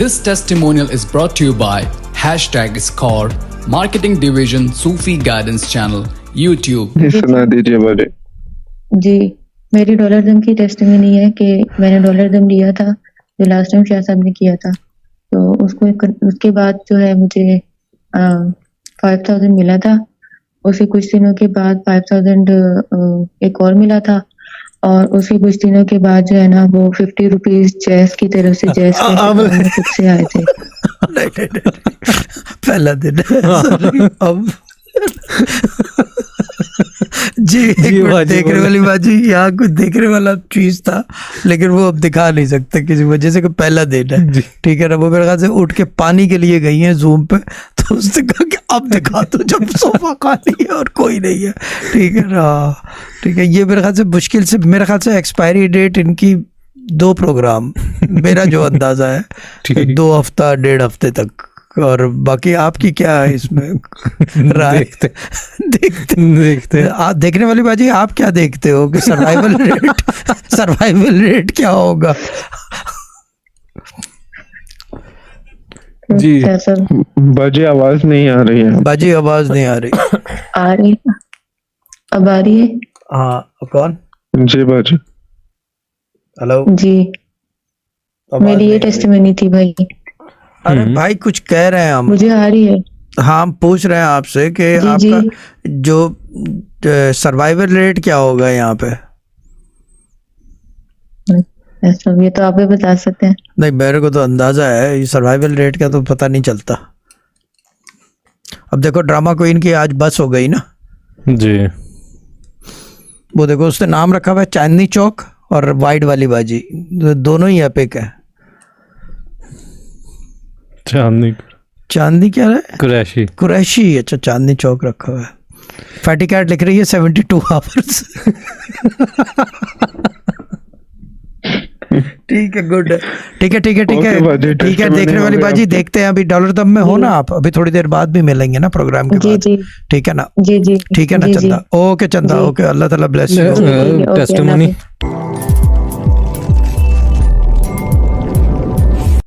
This testimonial is brought to you by #Score, Marketing Division, Sufi Guidance Channel, YouTube. सुना दीजिए बड़े। जी, मेरी dollar दम की टेस्टिमनी है कि मैंने डॉलर दम लिया था जो लास्ट टाइम शाह साहब ने किया था, तो उसके बाद जो है मुझे 5000 मिला था। उसे कुछ दिनों के बाद 5000 एक और मिला था, और उसके कुछ दिनों के बाद जो है ना वो 50 रुपीज जैस की तरफ से जैस के खुद से आए थे। नहीं, पहला दिन अब जी देखने वाली बाजी, यहाँ कुछ देखने वाला चीज था, लेकिन वो अब दिखा नहीं सकते किसी वजह से कि पहला दिन है, ठीक है ना। वो मेरे ख्याल से उठ के पानी के लिए गई है जूम पे, तो उसने कहा कि अब दिखा दो जब सोफा खाली है और कोई नहीं है, ठीक है ना। ठीक है, ये मेरे ख्याल से मुश्किल से, मेरे ख्याल से एक्सपायरी डेट इनकी 2 प्रोग्राम, मेरा जो अंदाजा है 2 हफ्ता 1.5 हफ्ते तक। और बाकी आपकी क्या है इसमें राय? देखते आप देखने वाली बाजी, आप क्या देखते हो कि सर्वाइवल रेट क्या होगा? जी बाजी आवाज नहीं आ रही है। बाजी आवाज नहीं आ रही। आ रही है, अब आ रही है। हाँ, कौन? जी बाजी। हेलो जी, मेरी ये टेस्टिमनी थी भाई। अरे भाई कुछ कह रहे हैं हम, मुझे आ रही है। हाँ, हम पूछ रहे हैं आपसे कि आपका जो सर्वाइवल रेट क्या होगा यहाँ पे? ऐसा ये तो आप ही बता सकते हैं। नहीं, मेरे को तो अंदाजा है, ये सर्वाइवल रेट का तो पता नहीं चलता। अब देखो ड्रामा क्वीन की आज बस हो गई ना जी, वो देखो उसने नाम रखा हुआ है चांदनी चौक और वाइड वाली बाजी, दोनों ही एपिक है। चांदनी क्या है? कुरैशी। अच्छा, चांदनी चौक रखा हुआ है। फैटी कैट लिख रही है 72 आवर्स। ठीक है, गुड। ठीक है देखने वाली बाजी, देखते हैं। अभी डॉलर दम में हो ना आप? अभी थोड़ी देर बाद भी मिलेंगे ना प्रोग्राम के बाद, ठीक है ना? जी ठीक है ना चंदा? ओके चंदा, ओके, अल्लाह ताला ब्लेस यू। टेस्टिमनी